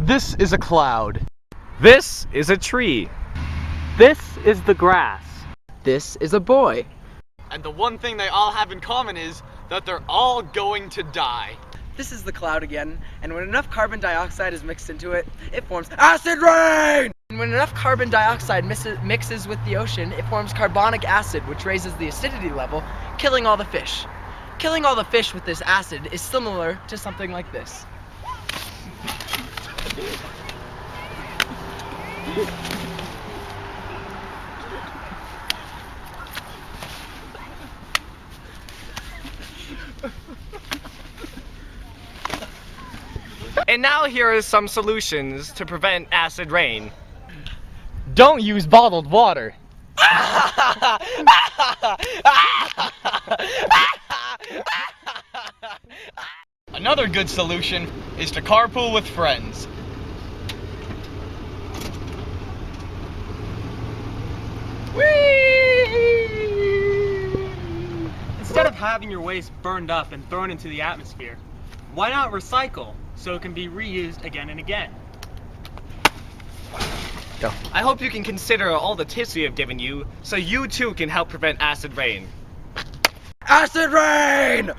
This is a cloud. This is a tree. This is the grass. This is a boy. And the one thing they all have in common is that they're all going to die. This is the cloud again, and when enough carbon dioxide is mixed into it, it forms acid rain! And when enough carbon dioxide mixes with the ocean, it forms carbonic acid, which raises the acidity level, killing all the fish. Killing all the fish with this acid is similar to something like this. And now here are some solutions to prevent acid rain. Don't use bottled water. Another good solution is to carpool with friends. Instead of having your waste burned up and thrown into the atmosphere, why not recycle so it can be reused again and again? I hope you can consider all the tips we have given you so you too can help prevent acid rain. Acid rain!